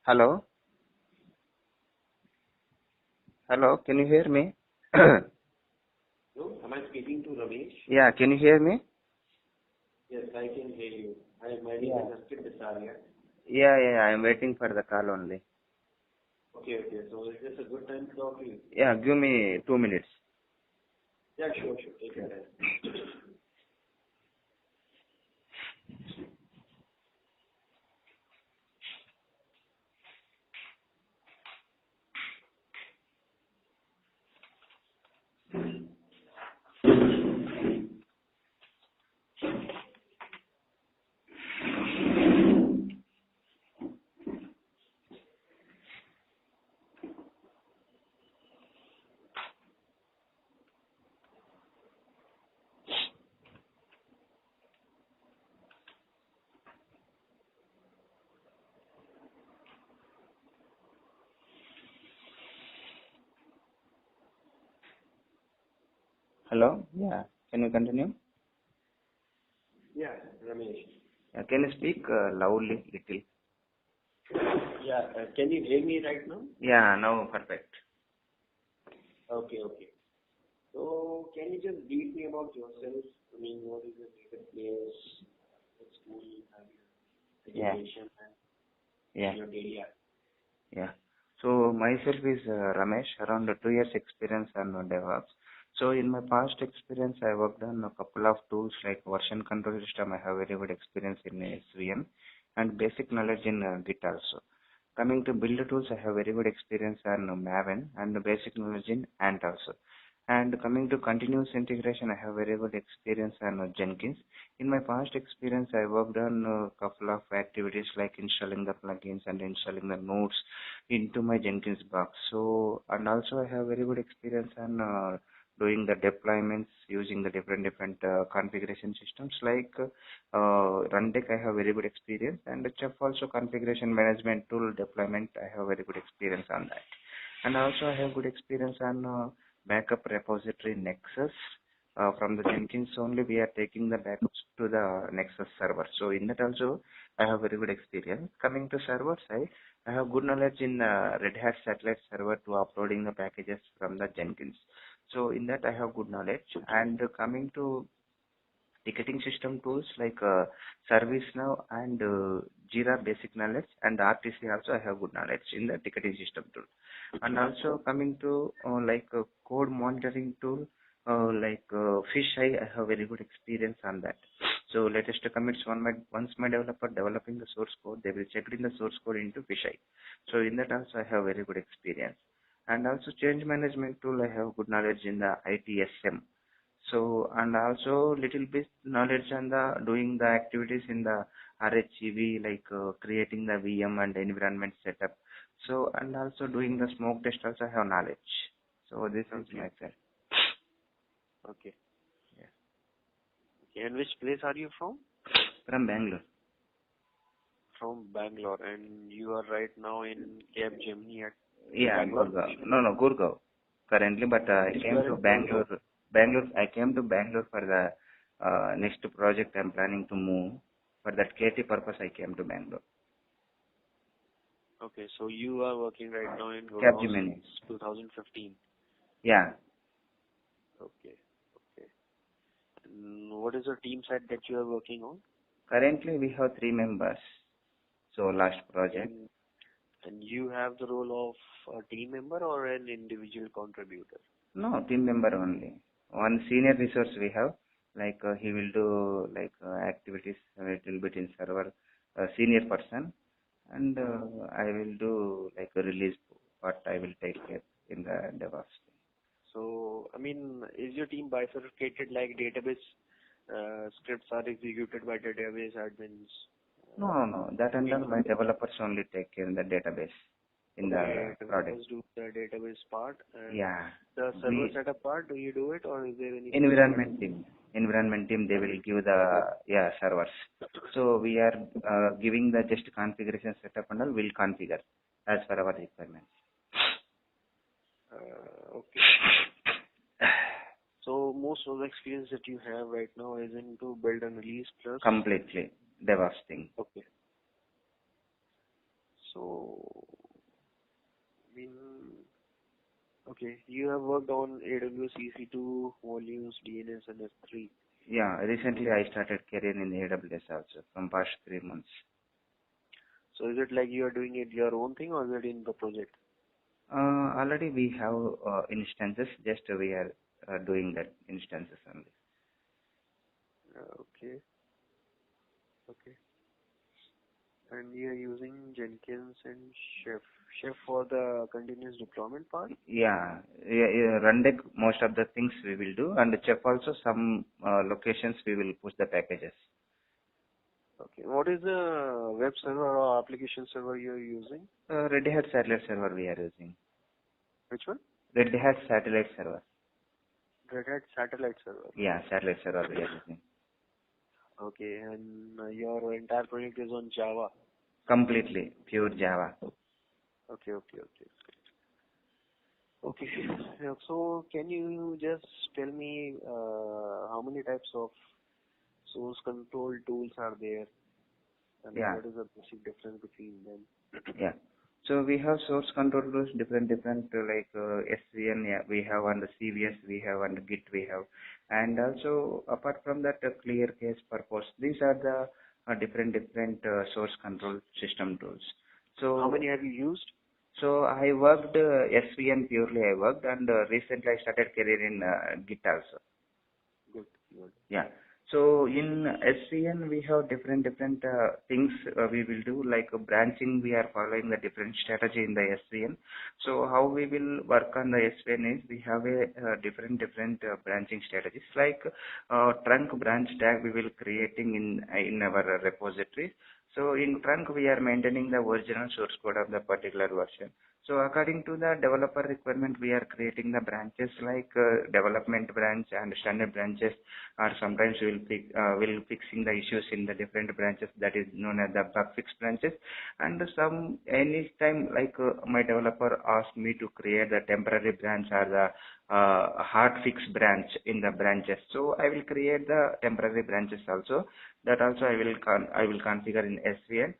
Hello? Hello, can you hear me? Hello, am I speaking to Ramesh? Yeah, can you hear me? Yes, I can hear you. Hi, my name is Askit Bisaria. Yeah, I'm waiting for the call only. Okay. So is this a good time to talk to you? Yeah, give me 2 minutes. Yeah, sure. Take your time. Hello? Yeah, can you continue? Yeah, Ramesh. Can you speak loudly little? Yeah, can you hear me right now? Yeah, now perfect. Okay. So can you just brief me about yourself? I mean, what is your favorite place, what school you have your Yeah, education yeah, and your daily life? yeah. So myself is Ramesh, around 2 years experience on DevOps. So in my past experience, I worked on a couple of tools like version control system. I have very good experience in SVN and basic knowledge in Git also. Coming to build tools, I have very good experience on Maven and the basic knowledge in Ant also. And coming to continuous integration, I have very good experience on Jenkins. In my past experience, I worked on a couple of activities like installing the plugins and installing the nodes into my Jenkins box. So, and also I have very good experience on doing the deployments using the different configuration systems like Rundeck. I have very good experience, and Chef also configuration management tool deployment. I have very good experience on that, and also I have good experience on backup repository Nexus. From the Jenkins only, we are taking the backups to the Nexus server. So in that also, I have very good experience. Coming to server side, I have good knowledge in Red Hat Satellite Server to uploading the packages from the Jenkins. So in that I have good knowledge. And coming to ticketing system tools like ServiceNow and Jira basic knowledge, and RTC also I have good knowledge in the ticketing system tool. And also coming to code monitoring tool like Fisheye, I have very good experience on that. So latest commits once my developer developing the source code, they will check in the source code into Fisheye. So in that also I have very good experience. And also change management tool, I have good knowledge in the ITSM. So, and also little bit knowledge on the doing the activities in the RHEV, like creating the VM and environment setup. So, and also doing the smoke test also I have knowledge. So this is myself. Okay. Yeah. Okay. And which place are you from? From Bangalore. From Bangalore, and you are right now in Cab Gemini at Yeah, Bangalore. Gurgaon. No, Gurgaon currently, but I came to Bangalore. I came to Bangalore for the next project. I'm planning to move. For that KT purpose, I came to Bangalore. Okay, so you are working right now in Gurgaon Capgemini. since 2015. Yeah. Okay. And what is the team set that you are working on? Currently, we have 3 members. So last project. And you have the role of a team member or an individual contributor? No, team member only. One senior resource we have. Like he will do like activities a little bit in server. Senior person, and I will do like a release what I will take care in the DevOps. So, I mean, is your team bifurcated like database scripts are executed by database admins? No. That and all my developers only take care in the database in the product. Developers do the database part, and Yeah. the server setup part, do you do it, or is there any Environment team, they will give the servers. So we are giving the just configuration setup and all will configure as per our requirements. Okay. So most of the experience that you have right now is into build and release plus? Completely DevOps thing. Okay. So, I mean, okay, you have worked on AWS EC2, volumes, DNS, and S3. Yeah, recently I started career in AWS also from past 3 months. So, is it like you are doing it your own thing, or is it in the project? Already we have instances, just we are doing that instances only. Okay, okay. And you are using Jenkins and Chef. Chef for the continuous deployment part? Yeah, Rundeck, most of the things we will do, and Chef also some locations we will push the packages. Okay. What is the web server or application server you are using? Red Hat satellite server we are using. Which one? Red Hat satellite server. Red Hat satellite server. Yeah, satellite server we are using. Okay, and your entire project is on Java. Completely pure Java. Okay. Okay. Yeah, so can you just tell me how many types of source control tools are there, and Yeah. what is the basic difference between them? Yeah. So we have source control tools, different like SVN, yeah, we have, and the CVS we have, and Git we have, and also apart from that, clear case purpose. These are the different source control system tools. So How many have you used? So I worked SVN purely. I worked, and recently I started career in Git also. Good. Yeah. So in SVN we have different things we will do, like branching. We are following the different strategy in the SVN. So how we will work on the SVN is we have a different branching strategies, like trunk branch tag we will creating in our repository. So in trunk we are maintaining the original source code of the particular version. So according to the developer requirement, we are creating the branches like development branch and standard branches, or sometimes we'll fixing the issues in the different branches, that is known as the bug fix branches. And any time like my developer asked me to create the temporary branch or the hard fix branch in the branches, so I will create the temporary branches also. That also I will configure in SVN.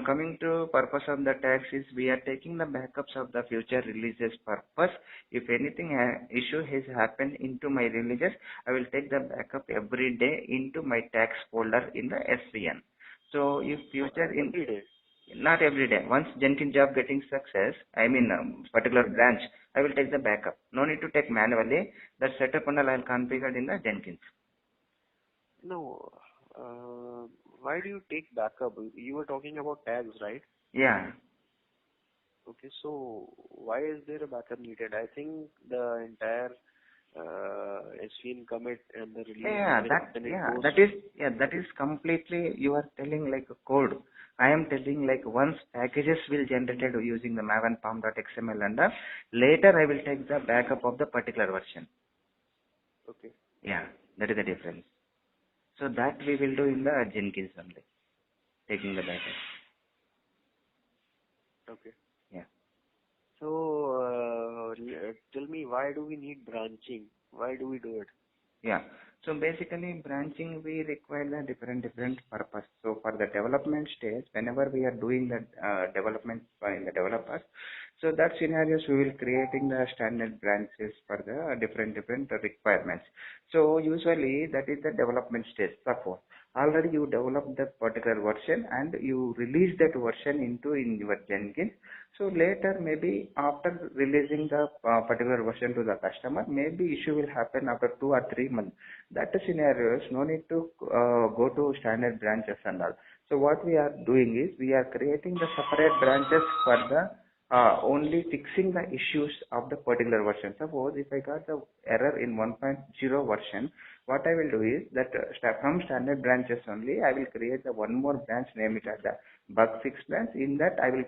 Coming to purpose of the tags is we are taking the backups of the future releases purpose. If anything issue has happened into my releases, I will take the backup every day into my tags folder in the SVN. So if future in Every day. not every day, once Jenkins job getting success, I mean particular branch, I will take the backup. No need to take manually. That setup and all I will configure in the Jenkins. No. Why do you take backup? You were talking about tags, right? Yeah. Okay, so why is there a backup needed? I think the entire SVN commit and the release, That is completely you are telling like a code. I am telling like once packages will generated using the maven pom.xml, and later I will take the backup of the particular version. Okay. Yeah, that is the difference. So that we will do in the Jenkins only, taking the backup. Okay. Yeah. So tell me, why do we need branching? Why do we do it? Yeah. So basically branching we require the different purpose. So for the development stage, whenever we are doing the development in the developers, so that scenarios we will creating the standard branches for the different requirements. So usually that is the development stage. Suppose already you developed that particular version and you release that version in your Jenkins. So later, maybe after releasing the particular version to the customer, maybe issue will happen after 2 or 3 months. That scenarios, no need to go to standard branches and all. So what we are doing is we are creating the separate branches for the only fixing the issues of the particular version. Suppose if I got the error in 1.0 version, what I will do is that from standard branches only, I will create the one more branch, name it as the bug fix branch. In that I will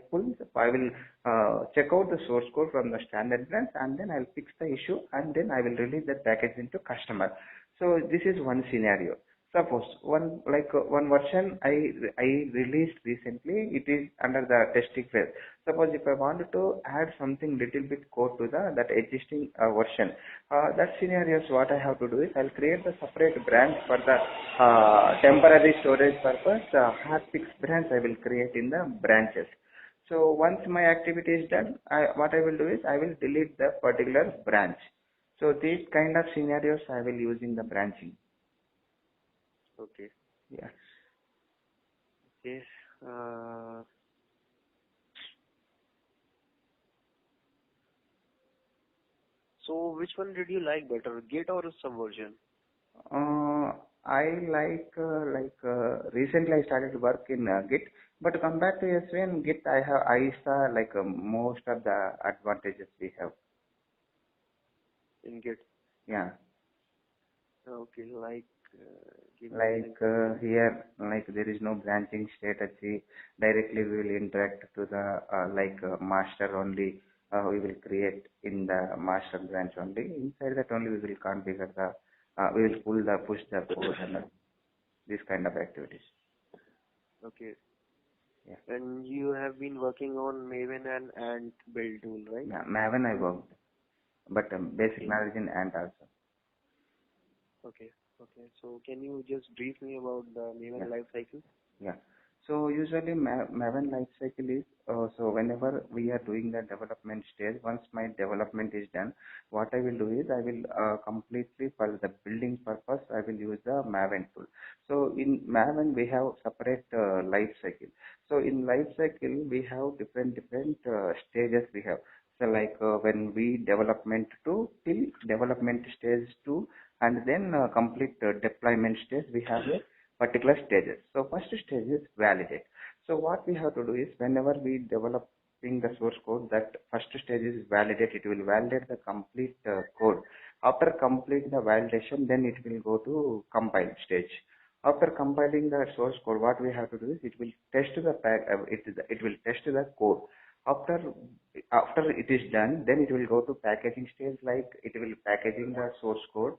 check out the source code from the standard branch, and then I will fix the issue, and then I will release that package into customer. So this is one scenario. Suppose one version I released recently, it is under the testing phase. Suppose if I wanted to add something little bit code to that existing version, that scenarios what I have to do is I'll create the separate branch for the temporary storage purpose. Hard fix branch I will create in the branches. So once my activity is done, what I will do is I will delete the particular branch. So these kind of scenarios I will use in the branching. Okay. Yeah. Okay. So which one did you like better, Git or Subversion? I recently I started work in Git, but come back to SVN Git, I saw most of the advantages we have. In Git. Yeah. Okay, give me an example. Here, there is no branching strategy. Directly we will interact to the master only. We will create in the master branch only. Inside that only we will configure the. We will push the code and this kind of activities. Okay. Yeah. And you have been working on Maven and Ant build tool, right? Yeah, Maven I worked, but basic Okay. knowledge in Ant also. Okay. Okay. So can you just brief me about the Maven life cycle? Yeah. So usually Maven life cycle is so whenever we are doing the development stage, once my development is done, what I will do is I will completely for the building purpose I will use the Maven tool. So in Maven we have separate life cycle. So in life cycle we have different stages we have. So when we development to till development stage 2 and then complete deployment stage we have a particular stages. So first stage is validate. So what we have to do is whenever we developing the source code, that first stage is validate. It will validate the complete code. After complete the validation, then it will go to compile stage. After compiling the source code, what we have to do is it will test the it will test the code. After it is done, then it will go to packaging stage. Like it will packaging the source code.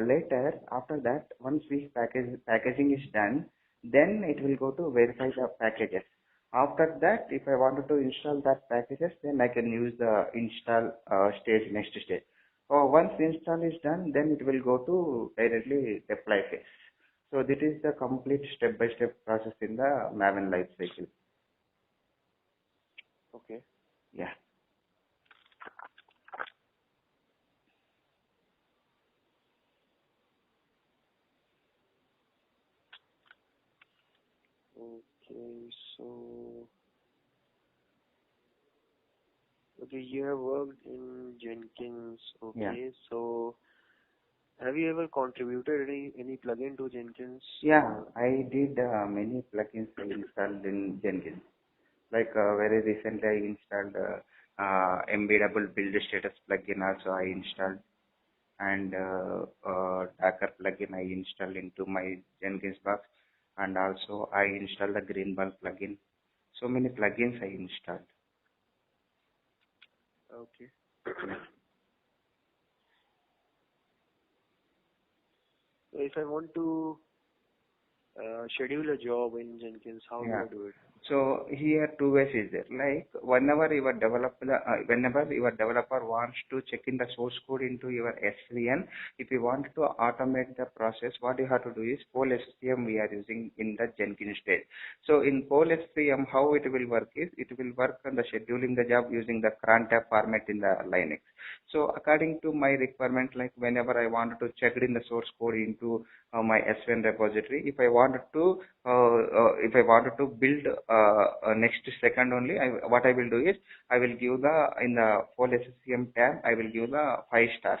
Later, after that, once we packaging is done, then it will go to verify the packages. After that, if I wanted to install that packages, then I can use the install stage, next stage. Once install is done, then it will go to directly deploy phase. So this is the complete step-by-step process in the Maven life cycle. Okay. Yeah. Okay. So, okay, you have worked in Jenkins. Okay. Yeah. So, have you ever contributed any plugin to Jenkins? Yeah, I did many plugins I installed in Jenkins. Very recently I installed MBW build status plugin also I installed, and Docker plugin I installed into my Jenkins box, and also I installed the Greenball plugin. So many plugins I installed. Okay. So if I want to schedule a job in Jenkins, how do Yeah. I do it? So here two ways is there. Whenever your developer wants to check in the source code into your SVN, if you want to automate the process, what you have to do is poll SVM we are using in the Jenkins stage. So in poll SVM, how it will work is it will work on the scheduling the job using the cron tab format in the Linux. So according to my requirement, like whenever I wanted to check in the source code into my SVN repository, if I wanted to build next second only, what I will do is I will give in the full SCM tab I will give the 5 stars.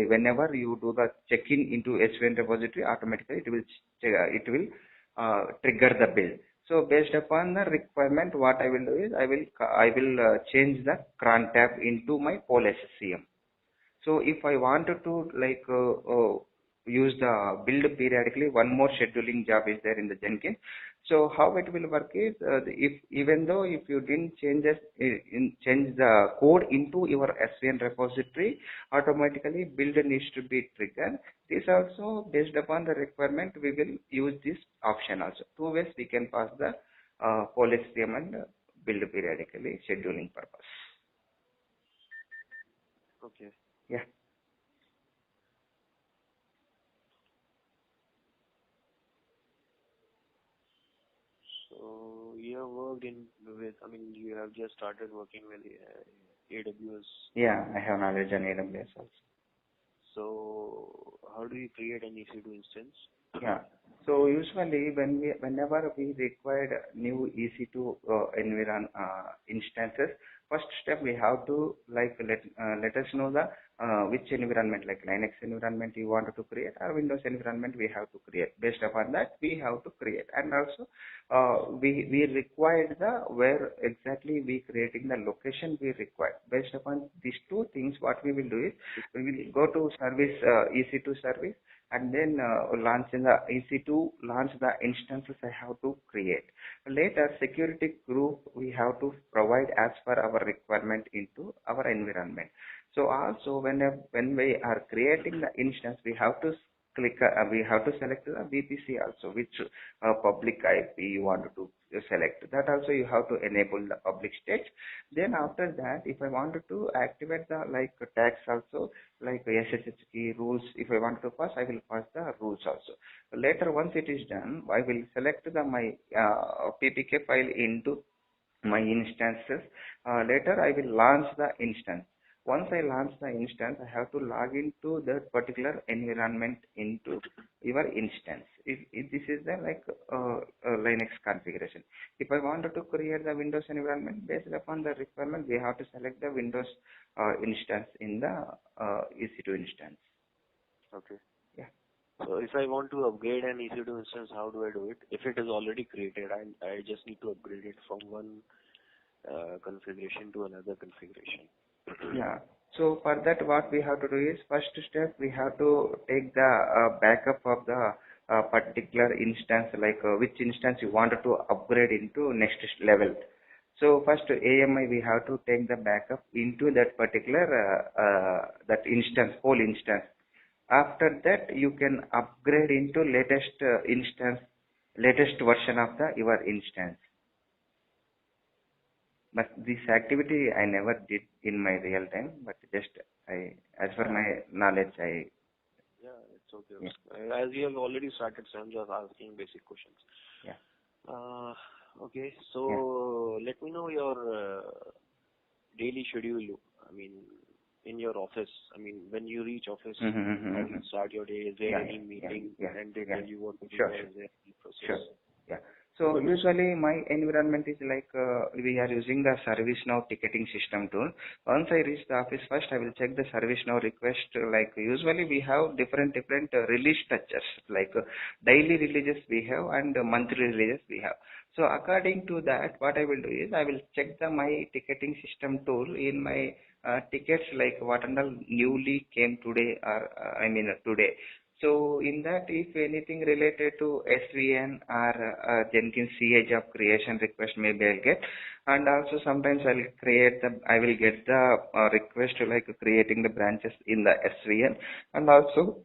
Whenever you do the check-in into SVN repository, automatically it will trigger the build. So based upon the requirement, what I will do is I will change the cron tab into my poll SCM. So if I wanted to use the build periodically, one more scheduling job is there in the Jenkins. So how it will work is if you didn't change the code into your SVN repository, automatically build needs to be triggered. This also based upon the requirement we will use this option also. Two ways we can pass the poll SVM and build periodically scheduling purpose. Okay. Yeah. So you have worked you have just started working with AWS. Yeah, I have knowledge on AWS also. So how do you create an EC2 instance? Yeah. So usually whenever we required new EC2 instances, first step we have to let us know the which environment, like Linux environment you want to create or Windows environment we have to create. Based upon that we have to create, and also we required the where exactly we creating the location we require. Based upon these two things, what we will do is we will go to service EC2 service, and then launch in the EC2, launch the instances I have to create. Later, security group we have to provide as per our requirement into our environment. So also when we are creating the instance, we have to we have to select the VPC also, which public IP you want to select. That also you have to enable the public stage. Then after that, if I wanted to activate the tags also, like SSH key rules, if I want to pass, I will pass the rules also. Later, once it is done, I will select my PPK file into my instances. Later, I will launch the instance. Once I launch the instance, I have to log into that particular environment into your instance. If this is the Linux configuration. If I wanted to create the Windows environment, based upon the requirement, we have to select the Windows instance in the EC2 instance. Okay. Yeah. So if I want to upgrade an EC2 instance, how do I do it? If it is already created, I just need to upgrade it from one configuration to another configuration. Yeah. So for that, what we have to do is, first step, we have to take the backup of the particular instance, which instance you wanted to upgrade into next level. So first AMI, we have to take the backup into that particular that instance, whole instance. After that, you can upgrade into latest latest version of your instance. But this activity I never did in my real time, but just as per my knowledge, Yeah, it's okay. Yeah. As you have already started, so I'm just asking basic questions. Yeah. Okay, so let me know your daily schedule. In your office. When you reach office, how you start your day? Is there any meeting? And they tell you what to do? Sure. Is there any process? Sure. Yeah. So usually my environment is we are using the ServiceNow ticketing system tool. Once I reach the office, first I will check the ServiceNow request. Usually we have different release structures, daily releases we have and monthly releases we have. So according to that, what I will do is I will check my ticketing system tool in my tickets, what and all newly came today or today. So in that, if anything related to SVN or Jenkins CA job creation request, maybe I'll get, and also sometimes I will get the request creating the branches in the SVN, and also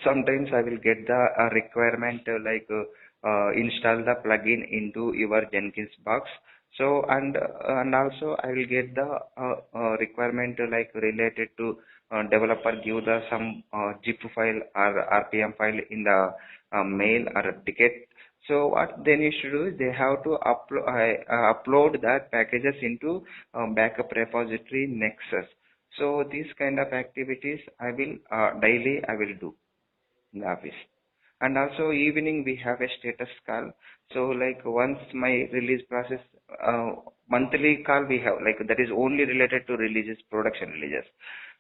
sometimes I will get the requirement install the plugin into your Jenkins box. So and also I will get the requirement related to developer give the some zip file or RPM file in the mail or a ticket. So what they need to do is they have to upload that packages into backup repository Nexus. So these kind of activities I will daily I will do in the office. And also evening we have a status call. So once my release process, monthly call we have, that is only related to releases, production releases.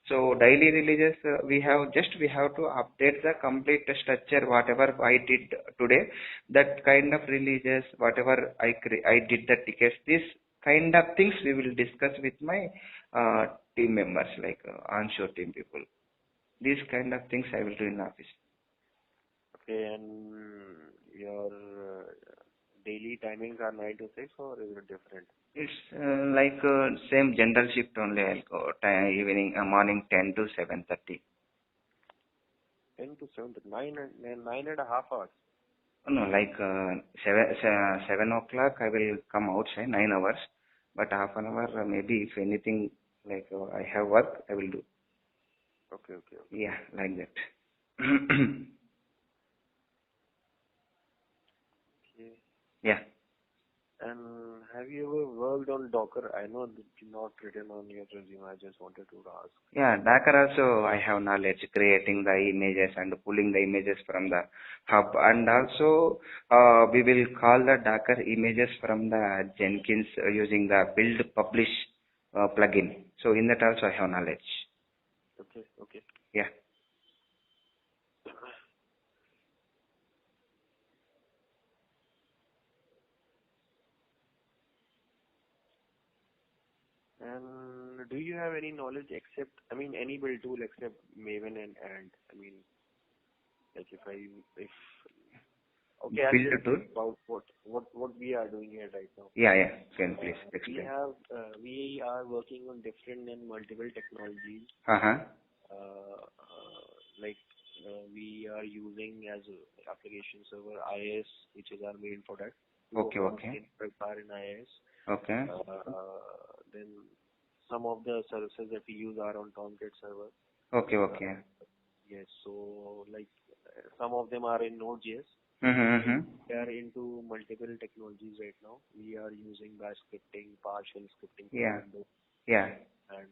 So daily releases we have to update the complete structure, whatever I did today, that kind of releases, whatever I did the tickets, this kind of things we will discuss with my team members, onshore team people. These kind of things I will do in office. Okay, and your daily timings are 9 to 6 or is it different? It's same general shift only. I'll go evening, morning 10 to 7:30. 10 to 7, 9.5 hours. No, 7 o'clock I will come outside, 9 hours, but half an hour maybe if anything I have work I will do. Okay. Yeah, like that. Okay. Yeah. And have you ever worked on Docker? I know that it's not written on your resume. I just wanted to ask. Yeah, Docker also I have knowledge creating the images and pulling the images from the hub, and also we will call the Docker images from the Jenkins using the build publish plugin. So in that also I have knowledge. Okay, okay. Yeah. And do you have any knowledge except, I mean, any build tool except Maven and Ant? I mean, like if okay, I'll Build just tool. brief about what we are doing here right now. Yeah, yeah. Can please We explain. we are working on different and multiple technologies. Uh-huh. Like we are using as a application server IIS, which is our main product. Okay, okay. Are in IIS. Okay. Then some of the services that we use are on Tomcat server. Okay, okay. Yes, so like some of them are in Node.js. Mm-hmm. We are into multiple technologies right now. We are using bash scripting, PowerShell scripting for Yeah. Windows, Yeah. and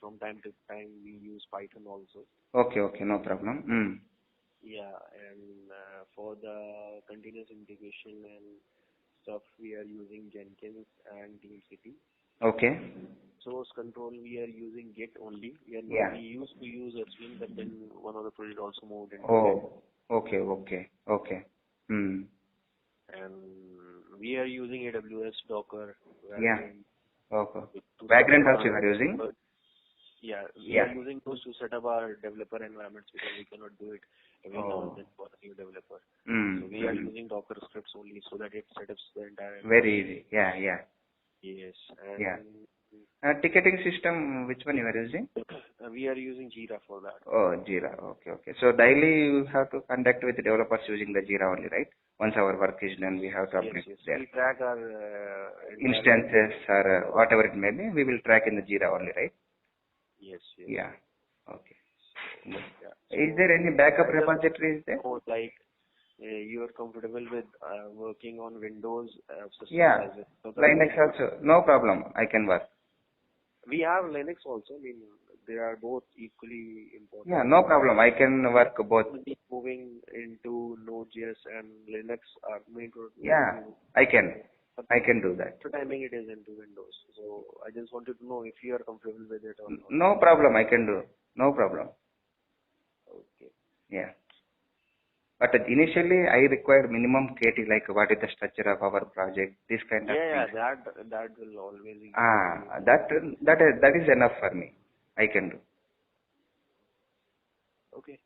from time to time we use Python also. Okay, okay. No problem. Yeah, and for the continuous integration and stuff, we are using Jenkins and TeamCity. Okay. Source control, we are using Git only. Yeah. We used to use Swing, but then one of the projects also moved into Git. Oh, okay, okay, okay. And we are using AWS, Docker, Yeah. Vagrant. Okay. To Vagrant set up also you are using? Yeah, we Yeah. are using those to set up our developer environments because we cannot do it every now and then for a new developer. So we are using Docker scripts only so that it sets up the entire environment. Very easy. Yeah, yeah. Yes, Yeah. and Ticketing system, which one you are using? we are using Jira for that. Oh, Jira. Okay, okay. So daily you have to contact with the developers using the Jira only, right? Once our work is done, we have to update Yes. there. We track our Instances or whatever it may be, we will track in the Jira only, right? Yes. Yeah. Okay. Yeah. Is there any backup repository there? So, like, you are comfortable with working on Windows systems Yeah. as well. So Linux also. No problem. I can work. we have Linux also. I mean, they are both equally important. Yeah, no problem. I can work both. Moving into Node.js and Linux are main. Yeah, I can. I can do that. For timing it is into Windows. So I just wanted to know if you are comfortable with it or not. No problem. I can do. No problem. Okay. Yeah. But initially, I require minimum KT, like what is the structure of our project, this kind of Yeah, thing. that will always. That is enough for me. I can do. Okay.